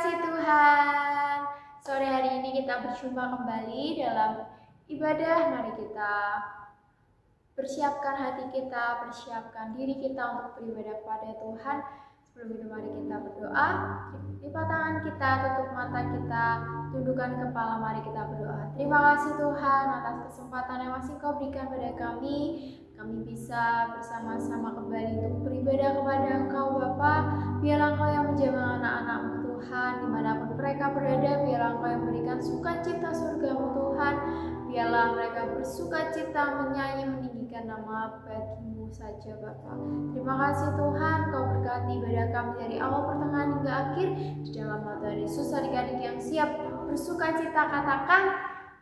kasih Tuhan, sore hari ini kita berjumpa kembali dalam ibadah. Mari kita persiapkan hati kita, persiapkan diri kita untuk beribadah kepada Tuhan. Sebelum itu mari kita berdoa. Lipat tangan kita, tutup mata kita, tundukkan kepala, mari kita berdoa. Terima kasih Tuhan atas kesempatan yang masih Kau berikan pada kami. Kami bisa bersama-sama kembali untuk beribadah kepada Engkau Bapa. Biarlah Engkau yang menjaga anak-anak-Mu Tuhan, dimanapun mereka berada. Biarlah Engkau yang memberikan sukacita surga-Mu Tuhan. Biarlah mereka bersukacita menyanyi meninggikan nama bagi-Mu saja Bapa. Terima kasih Tuhan, Kau berkati ibadah kami dari awal pertengahan hingga akhir. Di dalam nama Tuhan Yesus, adik-adik yang siap bersukacita katakan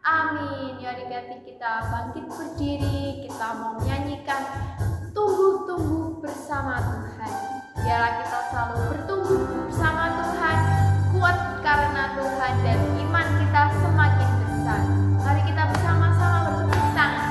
amin. Ya adik-adik kita bangkit berdiri, kita mau menyanyikan tumbuh-tumbuh bersama Tuhan. Biarlah kita selalu bertumbuh bersama Tuhan, kuat karena Tuhan, dan iman kita semakin besar. Mari kita bersama-sama bertepuk tangan.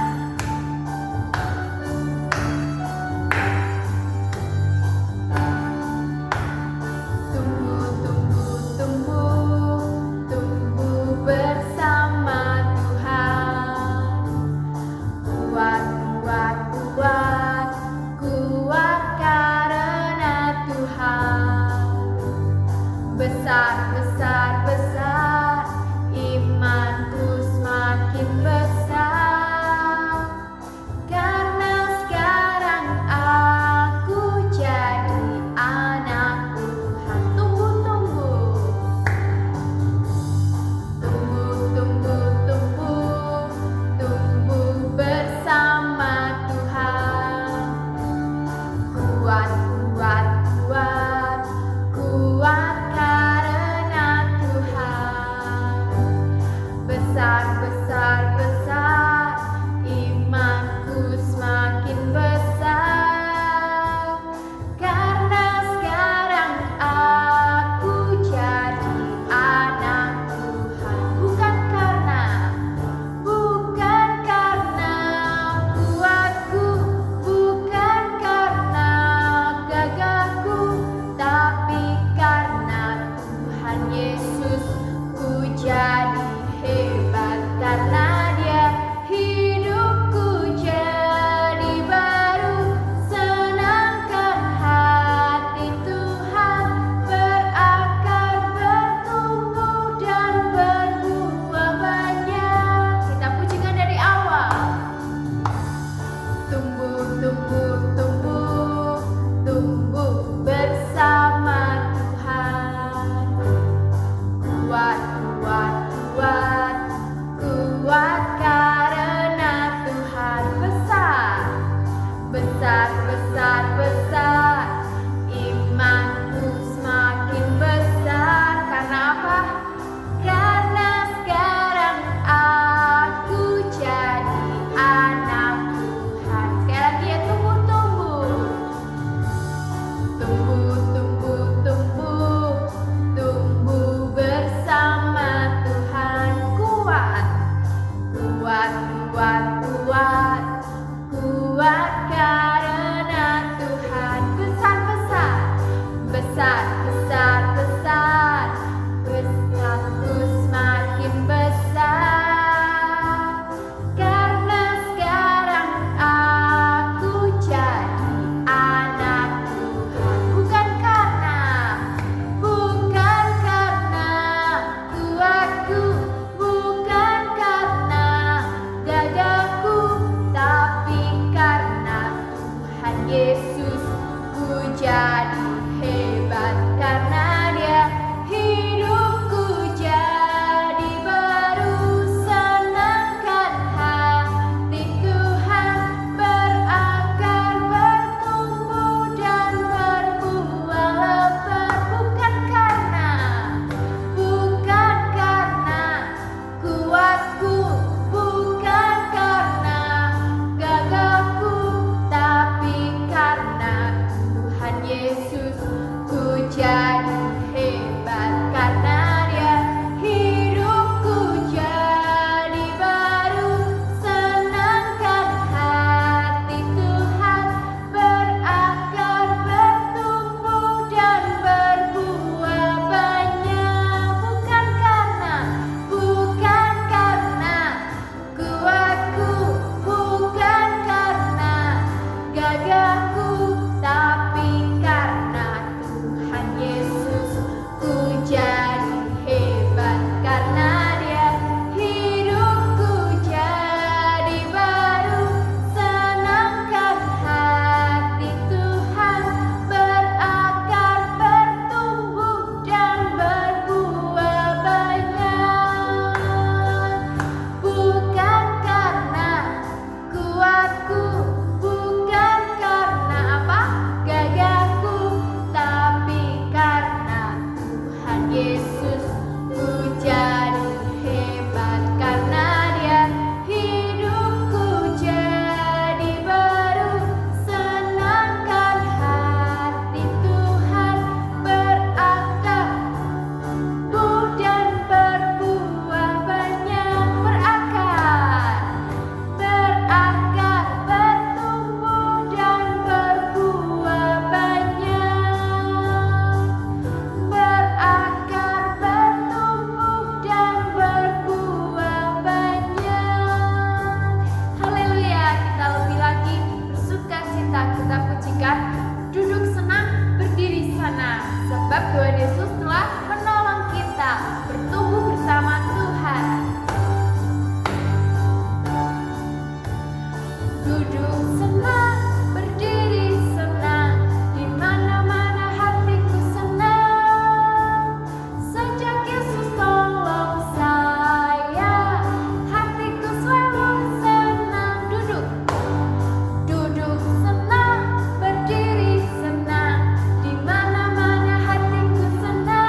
Besar, besar, besar, imanku semakin besar. Karena sekarang aku jadi anak Tuhan. Tumbuh, tumbuh. Tumbuh, tumbuh, tumbuh. Tumbuh bersama Tuhan. Kuat, kuat, kuat. Kuat karena Yesus telah menolong kita bertumbuh bersama Tuhan. Duduk senang, berdiri senang, di mana-mana hatiku senang. Sejak Yesus tolong saya, hatiku selalu senang. Duduk senang, berdiri senang, di mana-mana hatiku senang.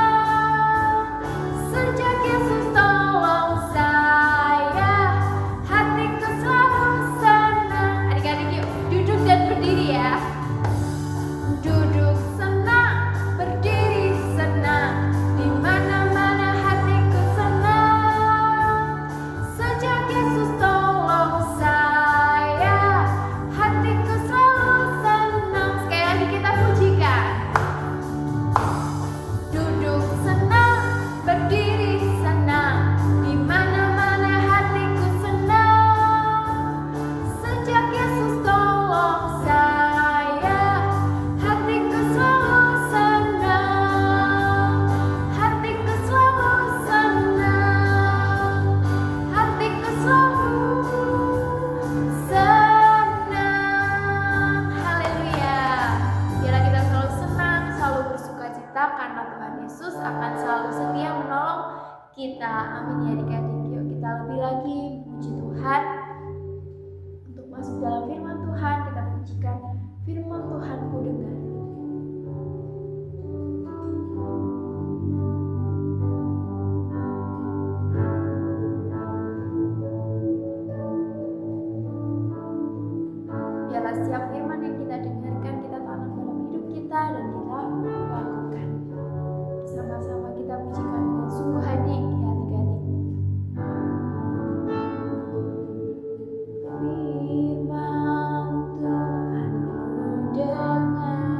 Sejak Yesus tolong saya, hatiku selalu senang. Adik-adik yuk, duduk dan berdiri ya. Duduk senang, berdiri senang, di mana-mana hatiku senang. Sejak Yesus tolong saya, hatiku selalu senang. Sekali lagi kita pujikan. Duduk senang, berdiri senang, di mana-mana hatiku senang. Sejak Yesus tolong saya, hatiku selalu senang. Hatiku selalu senang. Hatiku selalu senang. Haleluya. Biarlah kita selalu senang, selalu bersuka cita karena Tuhan Yesus akan selalu setia menolong kita. Amin ya adik-adik. Yuk kita lebih lagi memuji Tuhan. Untuk masuk dalam firman Tuhan, kita pujikan firman Tuhan ku dengar. Biarlah setiap firman yang kita dengarkan, kita tanam dalam hidup kita dan kita lakukan. Sama-sama kita pujikan dengan sungguh hati ya adik-adik. Firman Tuhan ku dengar.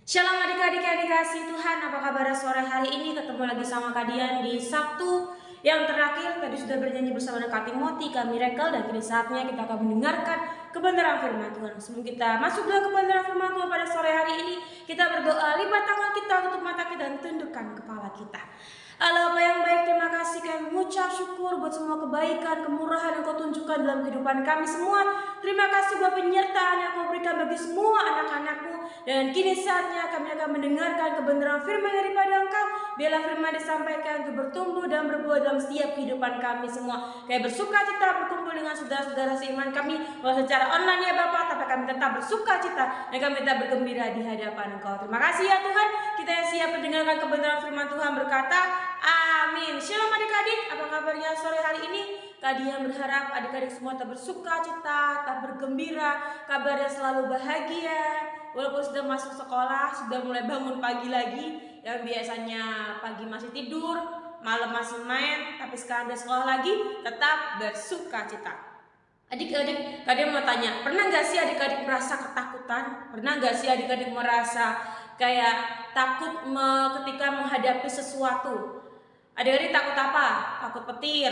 Shalom adik-adik yang dikasihi Tuhan, apa kabar sore hari ini? Ketemu lagi sama kalian di Sabtu yang terakhir. Tadi sudah bernyanyi bersama dengan Kak Timothy, Kak Miracle, dan kini saatnya kita akan mendengarkan kebenaran firman Tuhan. Sebelum kita masuk dalam kebenaran firman Tuhan pada sore hari ini, kita berdoa, lipat tangan kita, tutup mata kita, dan tundukkan kepala kita. Allah Bapa yang baik, terima kasih kami mengucap syukur buat semua kebaikan, kemurahan yang Kau tunjukkan dalam kehidupan kami semua. Terima kasih buat penyertaan yang Kau berikan bagi semua anak-anak-Mu. Dan kini saatnya kami akan mendengarkan kebenaran firman daripada Engkau. Biarlah firman disampaikan untuk bertumbuh dan berbuah dalam setiap kehidupan kami semua. Kami bersuka cita berkumpul dengan saudara-saudara seiman kami, walau secara online ya Bapak, tapi kami tetap bersuka cita dan kami tetap bergembira di hadapan Engkau. Terima kasih ya Tuhan, kita yang siap mendengarkan kebenaran firman Tuhan berkata, amin. Shalom adik-adik, apa kabarnya sore hari ini? Kalian berharap adik-adik semua tetap bersuka cita, tetap bergembira, kabarnya selalu bahagia. Walaupun sudah masuk sekolah, sudah mulai bangun pagi lagi, yang biasanya pagi masih tidur, malam masih main, tapi sekarang udah sekolah lagi, tetap bersuka cita. Adik-adik, kalian mau tanya, pernah gak sih adik-adik merasa ketakutan? Pernah gak sih adik-adik merasa kayak takut ketika menghadapi sesuatu? Adik-adik takut apa? Takut petir,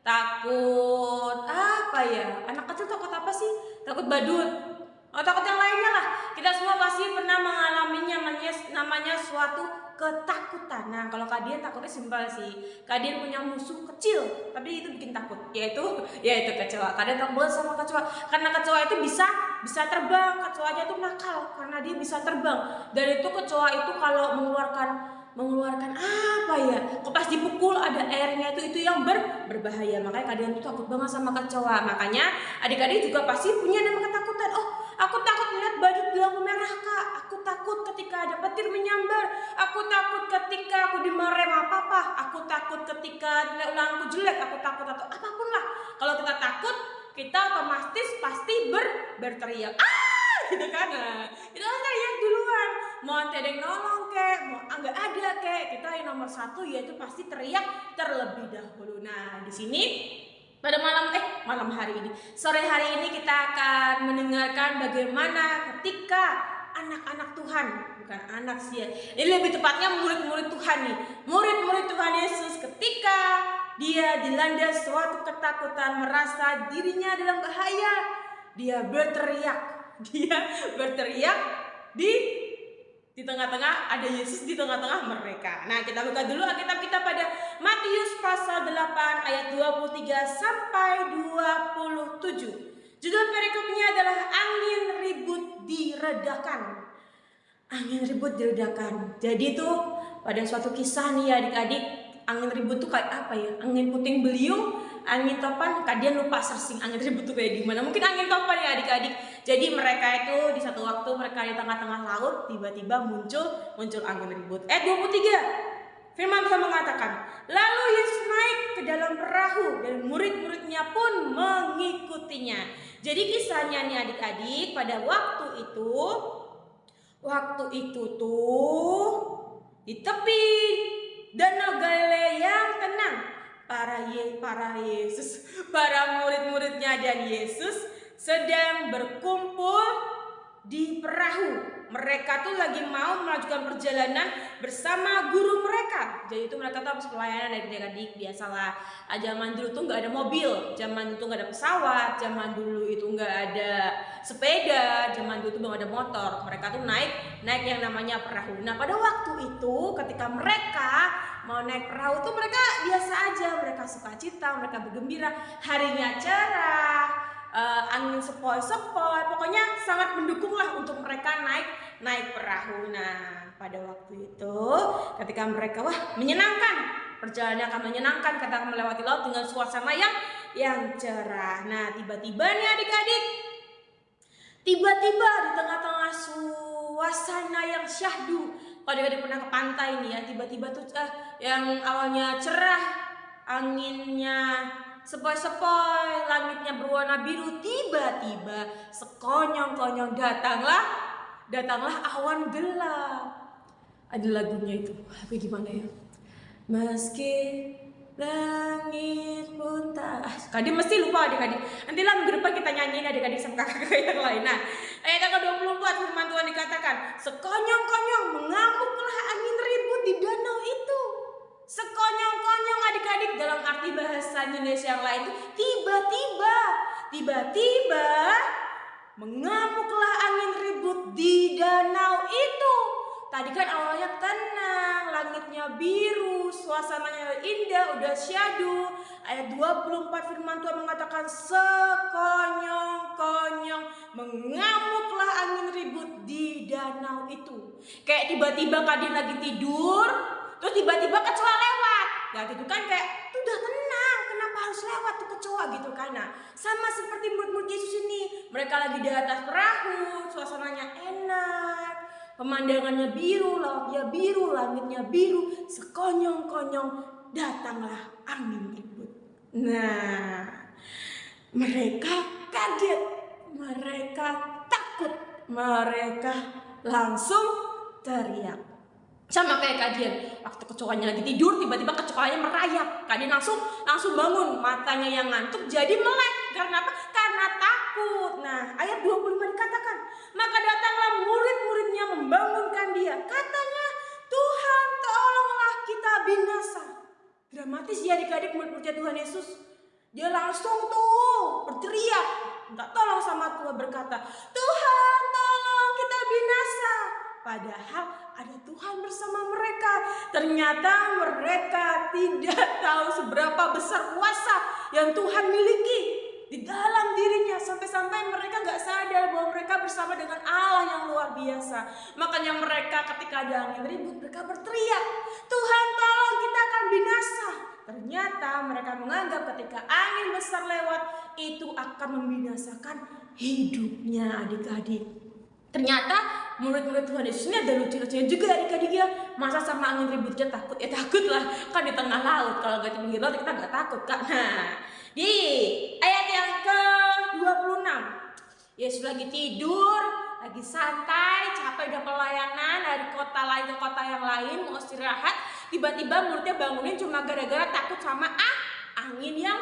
takut apa ya? Anak kecil takut apa sih? Takut badut, takut yang lainnya lah. Kita semua pasti pernah mengalaminya, namanya suatu ketakutan. Nah, kalau kalian takutnya simpel sih. Kalian punya musuh kecil, tapi itu bikin takut, yaitu kecoa. Kalian takut banget sama kecoa karena kecoa itu bisa terbang. Kecoa aja tuh nakal karena dia bisa terbang. Dan itu kecoa itu kalau mengeluarkan apa ya? Kok pas dipukul ada airnya itu yang berbahaya. Makanya kalian tuh takut banget sama kecoa. Makanya adik-adik juga pasti punya nama ketakutan. Oh, aku takut melihat badut di lampu merah, Kak. Aku takut ketika ada petir menyambar. Aku takut ketika aku dimarahin sama papa. Aku takut ketika nilai ulanganku jelek. Aku takut atau apapun lah. Kalau kita takut, kita otomatis pasti berteriak. Gitu kan, nah, itu kan teriak duluan, mau ada yang nolong kek, mau nggak ada kek, kita yang nomor satu yaitu pasti teriak terlebih dahulu. Nah, di sini pada malam hari ini, sore hari ini kita akan mendengarkan bagaimana ketika anak-anak Tuhan, bukan anak sih ya, ini lebih tepatnya murid-murid Tuhan nih, murid-murid Tuhan Yesus ketika dia dilanda suatu ketakutan, merasa dirinya dalam bahaya, dia berteriak di tengah-tengah ada Yesus di tengah-tengah mereka. Nah, kita buka dulu Alkitab kita pada Matius pasal 8 ayat 23 sampai 27. Judul perikopnya adalah angin ribut diredakan. Angin ribut diredakan. Jadi tuh pada suatu kisah nih adik-adik, angin ribut tuh kayak apa ya? Angin puting beliung, angin topan. Kalian lupa searching angin ribut tuh kayak gimana? Mungkin angin topan ya adik-adik. Jadi mereka itu di satu waktu mereka di tengah-tengah laut, tiba-tiba muncul angin ribut. 23. Firman Tuhan mengatakan, lalu Yesus naik ke dalam perahu dan murid-muridnya pun mengikutinya. Jadi kisahnya nih adik-adik, pada waktu itu tuh di tepi Danau Galilea yang tenang, para murid-muridnya dan Yesus sedang berkumpul di perahu. Mereka tuh lagi mau melakukan perjalanan bersama guru mereka. Jadi itu mereka tuh habis pelayanan dari adik-adik. Biasalah, zaman dulu tuh nggak ada mobil, zaman dulu tuh nggak ada pesawat, zaman dulu itu nggak ada sepeda, zaman dulu tuh belum ada motor. Mereka tuh naik yang namanya perahu. Nah, pada waktu itu ketika mereka mau naik perahu tuh mereka biasa aja, mereka sukacita, mereka bergembira, harinya cerah, angin sepoi-sepoi, pokoknya sangat mendukung lah untuk mereka naik perahu. Nah, pada waktu itu ketika mereka menyenangkan, perjalanan akan menyenangkan, ketika melewati laut dengan suasana yang cerah. Nah, tiba-tiba nih adik-adik, di tengah-tengah suasana yang syahdu, kalau adik-adik pernah ke pantai nih ya, tiba-tiba tuh yang awalnya cerah, anginnya sepoi-sepoi, langitnya berwarna biru, tiba-tiba sekonyong-konyong datanglah awan gelap. Ada lagunya itu, tapi gimana ya? Meski langit pun tak. Kalian mesti lupa adik-adik. Nanti lah minggu depan kita nyanyiin adik-adik sama kakak yang lain. Nah, Ayat yang ke-24 firman Tuhan dikatakan, sekonyong-konyong mengamuklah angin ribut di danau itu. Sekonyong-konyong adik-adik dalam arti bahasa Indonesia yang lain itu tiba-tiba mengamuklah angin ribut di danau itu. Tadi kan awalnya tenang, langitnya biru, suasananya indah, udah syahdu. Ayat 24 firman Tuhan mengatakan sekonyong-konyong mengamuklah angin ribut di danau itu. Kayak tiba-tiba kalian lagi tidur, terus tiba-tiba kecoa lewat. Ya gitu kan, kayak udah tenang, kenapa harus lewat tuh kecoa gitu kan. Nah, sama seperti murid-murid Yesus ini. Mereka lagi di atas perahu, suasananya enak, pemandangannya biru, lautnya biru, langitnya biru. Sekonyong-konyong datanglah angin ribut. Nah, mereka kaget, mereka takut, mereka langsung teriak. Sama kayak kalian, waktu kecoanya lagi tidur, tiba-tiba kecoanya merayap. Kalian langsung bangun, matanya yang ngantuk jadi melek. Karena apa? Karena takut. Nah, ayat 25 dikatakan, maka datanglah murid-muridnya membangunkan dia. Katanya, Tuhan tolonglah kita binasa. Dramatis ya adik-adik murid-muridnya Tuhan Yesus. Dia langsung tuh berteriak, minta tolong sama Tuhan, berkata, Tuhan tolong kita binasa. Padahal ada Tuhan bersama mereka. Ternyata mereka tidak tahu seberapa besar kuasa yang Tuhan miliki di dalam dirinya. Sampai-sampai mereka gak sadar bahwa mereka bersama dengan Allah yang luar biasa. Makanya mereka ketika ada angin ribut, mereka berteriak, Tuhan tolong kita akan binasa. Ternyata mereka menganggap ketika angin besar lewat, itu akan membinasakan hidupnya adik-adik. Ternyata murid-murid Tuhan Yesus ini ada lucu-lucunya juga adik-adik ya. Masa sama angin ributnya takut? Ya takut lah, kan di tengah laut. Kalau gak di pinggir laut kita gak takut kan. Nah, di ayat yang ke-26, Yesus lagi tidur, lagi santai, capek udah pelayanan dari kota lain ke kota yang lain, mau istirahat. Tiba-tiba muridnya bangunin cuma gara-gara takut sama angin yang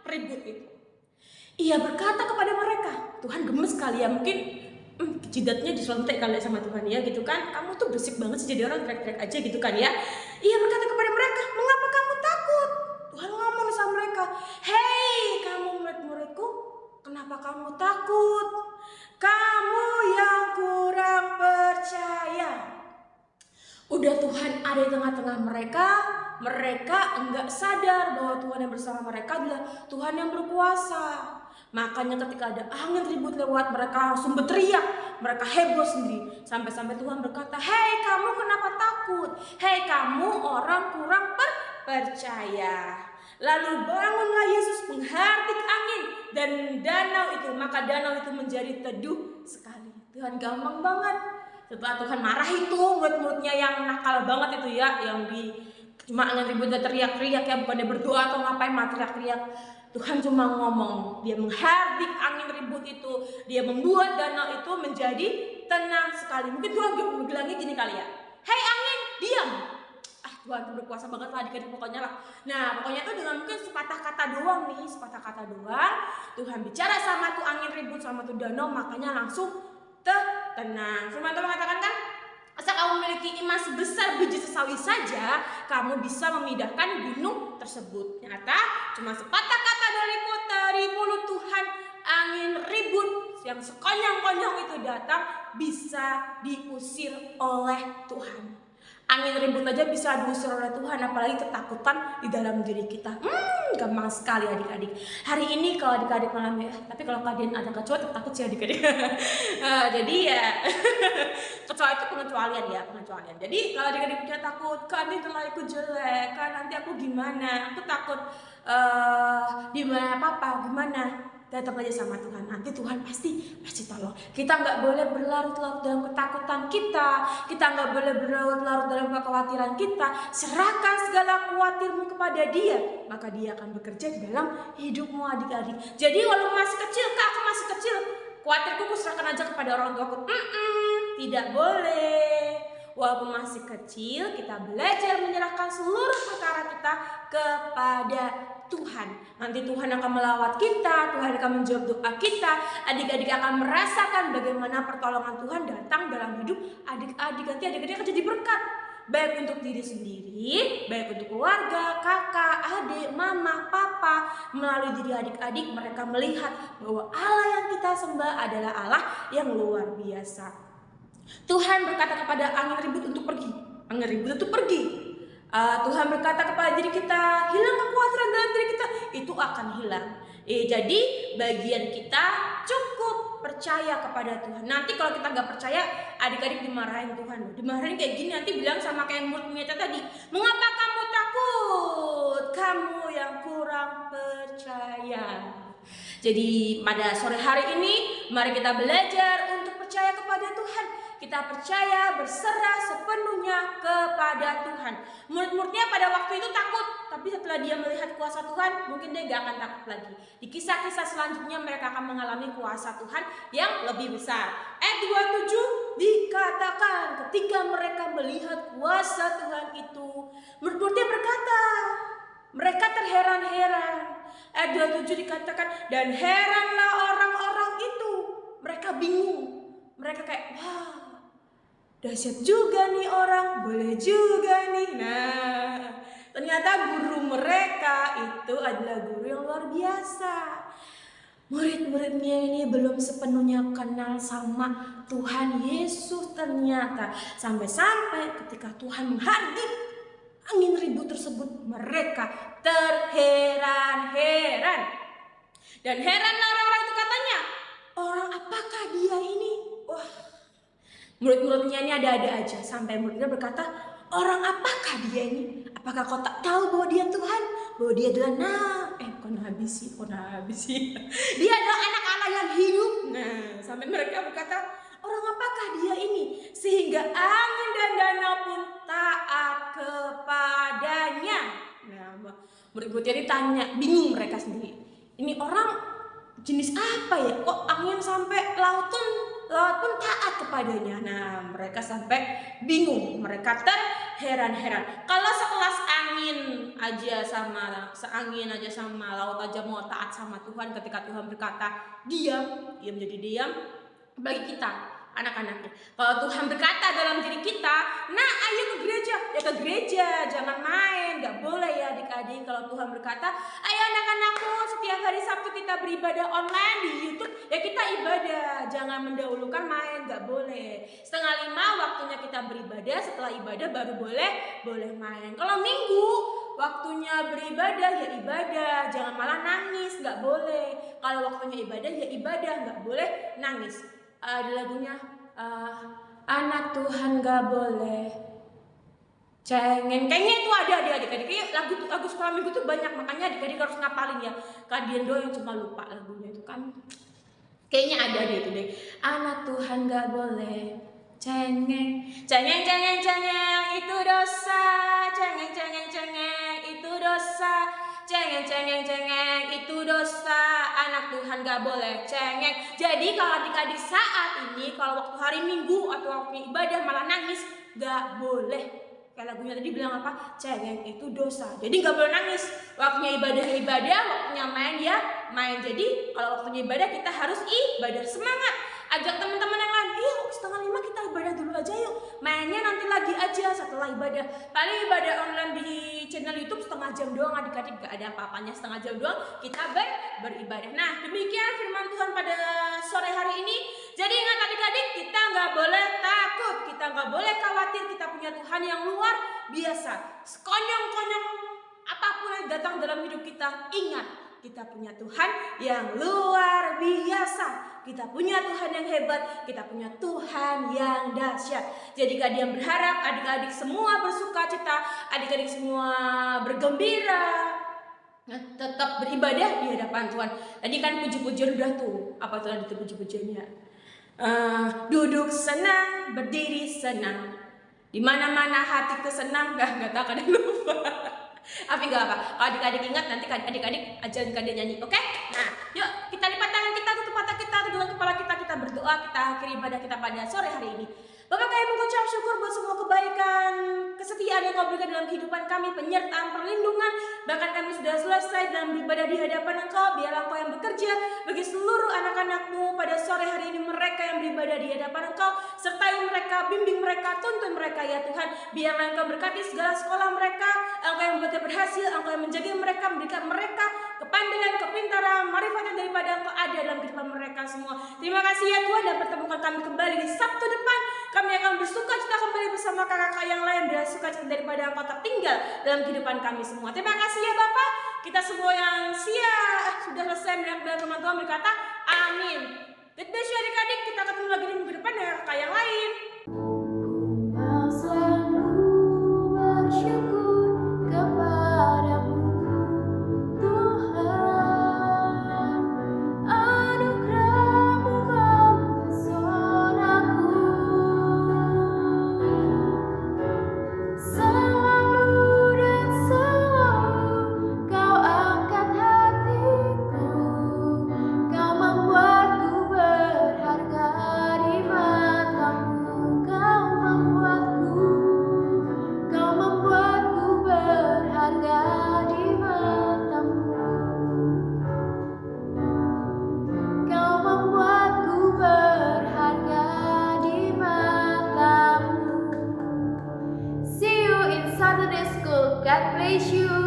ribut itu. Ia berkata kepada mereka, Tuhan gemes kali ya, mungkin jidatnya diselontek kali sama Tuhan ya gitu kan. Kamu tuh berisik banget sih, jadi orang teriak-teriak aja gitu kan ya. Ia berkata kepada mereka, mengapa kamu takut? Tuhan ngomong sama mereka, hei kamu murid-muridku, kenapa kamu takut? Kamu yang kurang percaya. Udah Tuhan ada di tengah-tengah mereka, mereka enggak sadar bahwa Tuhan yang bersama mereka adalah Tuhan yang berkuasa. Makanya ketika ada angin ribut lewat, mereka langsung berteriak, mereka heboh sendiri. Sampai-sampai Tuhan berkata, hei kamu kenapa takut? Hei kamu orang kurang percaya. Lalu bangunlah Yesus menghardik angin dan danau itu, maka danau itu menjadi teduh sekali. Tuhan gampang banget. Setelah Tuhan marah itu murid-muridnya yang nakal banget itu ya, yang cuma angin ribut dan teriak-teriak ya, bukannya berdoa atau ngapain malah teriak-teriak. Tuhan cuma ngomong, dia menghardik angin ribut itu, dia membuat danau itu menjadi tenang sekali. Mungkin Tuhan bilangnya gini kali ya, hei angin, diam. Tuhan itu berkuasa banget lah adik-adik pokoknya lah. Nah pokoknya tuh dengan mungkin sepatah kata doang nih, sepatah kata doang, Tuhan bicara sama tuh angin ribut sama tuh danau, makanya langsung tenang. Firman Tuhan mengatakan kan, asal kamu memiliki iman sebesar biji sesawi saja, kamu bisa memindahkan gunung tersebut. Nyata cuma sepatah kata dari mulut Tuhan, angin ribut yang sekonyong-konyong itu datang bisa diusir oleh Tuhan. Angin ribut aja bisa diusir oleh Tuhan, apalagi ketakutan di dalam diri kita. Gampang sekali adik-adik. Hari ini kalau adik-adik malam ya, tapi kalau kalian ada kecoa takut sih adik-adik. Jadi ya kecoa itu pengecualian ya, pengecualian. Jadi kalau adik-adik punya takut, kan nanti nilaiku jelek, kan nanti aku gimana? Aku takut dimana papa, gimana? Datang aja sama Tuhan, nanti Tuhan pasti tolong. Kita nggak boleh berlarut-larut dalam ketakutan kita nggak boleh berlarut-larut dalam kekhawatiran kita. Serahkan segala khawatirmu kepada Dia, maka Dia akan bekerja di dalam hidupmu adik-adik. Jadi walau masih kecil, Kak, aku masih kecil, khawatirku aku serahkan aja kepada orang tuaku. Tidak boleh. walaupun masih kecil, kita belajar menyerahkan seluruh perkara kita kepada Tuhan. Nanti Tuhan akan melawat kita, Tuhan akan menjawab doa kita. Adik-adik akan merasakan bagaimana pertolongan Tuhan datang dalam hidup adik-adik. Nanti adik-adik akan jadi berkat, baik untuk diri sendiri, baik untuk keluarga, kakak, adik, mama, papa. Melalui diri adik-adik mereka melihat bahwa Allah yang kita sembah adalah Allah yang luar biasa. Tuhan berkata kepada angin ribut untuk pergi, angin ribut untuk pergi. Tuhan berkata kepada diri kita, hilang kekhawatiran dalam diri kita, itu akan hilang. Jadi bagian kita cukup percaya kepada Tuhan. Nanti kalau kita nggak percaya, adik-adik dimarahin Tuhan. Dimarahin kayak gini, nanti bilang sama kayak murid-muridnya tadi, mengapa kamu takut? Kamu yang kurang percaya. Jadi pada sore hari ini, mari kita belajar untuk percaya kepada Tuhan. Kita percaya, berserah sepenuhnya kepada Tuhan. Murid-muridnya pada waktu itu takut, tapi setelah dia melihat kuasa Tuhan, mungkin dia gak akan takut lagi. Di kisah-kisah selanjutnya mereka akan mengalami kuasa Tuhan yang lebih besar. Ayat 27 dikatakan ketika mereka melihat kuasa Tuhan itu, murid-muridnya berkata, mereka terheran-heran. Ayat 27 dikatakan, dan heranlah orang-orang itu. Mereka bingung. Mereka kayak, wah, dahsyat juga nih orang, boleh juga nih. Nah, ternyata guru mereka itu adalah guru yang luar biasa. Murid-muridnya ini belum sepenuhnya kenal sama Tuhan Yesus ternyata. Sampai-sampai ketika Tuhan menghardik angin ribut tersebut, mereka terheran-heran. Dan heranlah orang-orang itu katanya, orang apakah dia ini? Wah, murid-muridnya ini ada-ada aja. Sampai muridnya berkata, orang apakah dia ini? Apakah kau tak tahu bahwa dia Tuhan? Bahwa dia adalah kok habis sih. Dia adalah anak Allah yang hidup. Nah, sampai mereka berkata, orang apakah dia ini? Sehingga angin dan danau pun taat kepadanya. Nah, murid-muridnya ditanya, bingung mereka sendiri. Ini orang jenis apa ya? Kok angin sampai laut pun taat kepadanya. Nah, mereka sampai bingung, mereka terheran-heran. Kalau sekelas angin aja sama laut aja mau taat sama Tuhan ketika Tuhan berkata diam, dia menjadi diam. Bagi kita, anak-anaknya, kalau Tuhan berkata dalam diri kita, nah ayo ke gereja, ya ke gereja, jangan main, gak boleh ya adik-adik. Kalau Tuhan berkata, ayo anak-anakku, setiap hari Sabtu kita beribadah online di YouTube, ya kita ibadah, jangan mendahulukan main, gak boleh. 4:30 waktunya kita beribadah, setelah ibadah baru boleh main. Kalau Minggu waktunya beribadah ya ibadah, jangan malah nangis, gak boleh. Kalau waktunya ibadah ya ibadah, gak boleh nangis. Ada lagunya, anak Tuhan gak boleh cengeng. Kayaknya itu ada adik-adik. Lagu sekolah minggu itu banyak, makanya adik-adik harus ngapalin ya. Kalian doang yang cuma lupa lagunya itu kan. Kayaknya ada deh itu deh. Anak Tuhan gak boleh cengeng, cengeng itu dosa. Cengeng itu dosa. Cengeng itu dosa. Anak Tuhan gak boleh cengeng. Jadi kalau adik-adik saat ini, kalau waktu hari Minggu atau waktu ibadah malah nangis, gak boleh. Kayak lagunya tadi bilang apa? Cengeng itu dosa. Jadi gak boleh nangis. Waktunya ibadah, waktunya main ya main. Jadi kalau waktunya ibadah kita harus ibadah, semangat. Ajak teman-teman yang lain, yuk 4:30 kita ibadah dulu aja yuk. Mainnya nanti lagi aja setelah ibadah. Paling ibadah online di channel YouTube 1/2 jam doang adik-adik, gak ada apa-apanya, 1/2 jam doang kita beribadah. Nah, demikian firman Tuhan pada sore hari ini. Jadi ingat adik-adik, kita gak boleh takut, kita gak boleh khawatir, kita punya Tuhan yang luar biasa. Sekonyong-konyong apapun yang datang dalam hidup kita, ingat kita punya Tuhan yang luar biasa. Kita punya Tuhan yang hebat, kita punya Tuhan yang dahsyat. Jadi Kadian berharap adik-adik semua bersuka cita, adik-adik semua bergembira, tetap beribadah di hadapan Tuhan. Tadi kan puji-pujian udah tuh. Apa tuh tadi puji-pujiannya? Duduk senang, berdiri senang. Di mana-mana hatiku senang. Enggak tahu, kadang lupa. Tapi enggak apa. Kalau adik-adik ingat, nanti adik-adik ajarin Kadian nyanyi, oke? Nah, yuk kita lipat tangan kita, tutup mata kita, tundukkan kepala kita berdoa, kita akhiri ibadah kita pada sore hari ini. Bapak, kami mengucap syukur buat semua kebaikan, kesetiaan yang Kau berikan dalam kehidupan kami, penyertaan, perlindungan. Bahkan kami sudah selesai dalam beribadah di hadapan Engkau. Biarlah Engkau yang bekerja bagi seluruh anak-anak-Mu pada sore hari ini, mereka yang beribadah di hadapan Engkau. Sertai mereka, bimbing mereka, tuntun mereka ya Tuhan. Biarlah Engkau berkati segala sekolah mereka, Engkau yang membuatnya berhasil, Engkau yang menjaga mereka, memberikan mereka kepandaian, kepintaran, marifat yang daripada Engkau ada dalam kehidupan mereka semua. Terima kasih ya Tuhan, dan pertemukan kami kembali di Sabtu depan. Kami akan bersuka cita kembali bersama kakak-kakak yang lain, bersuka cita daripada Engkau tertinggal dalam kehidupan kami semua. Terima kasih ya Bapak. Kita semua yang sudah selesai dalam firman Tuhan berkata, amin. God bless you adik-adik, kita ketemu lagi di minggu depan dengan kakak yang lain. Mau selalu bersyukur kepadamu Tuhan, anugerah-Mu mempesonaku. Selalu dan selalu Kau angkat hatiku, Kau membuatku berharga di matamu. Kau membuatku berharga di matamu. Kau membuatku berharga di matamu. See you in Saturday school. God bless you.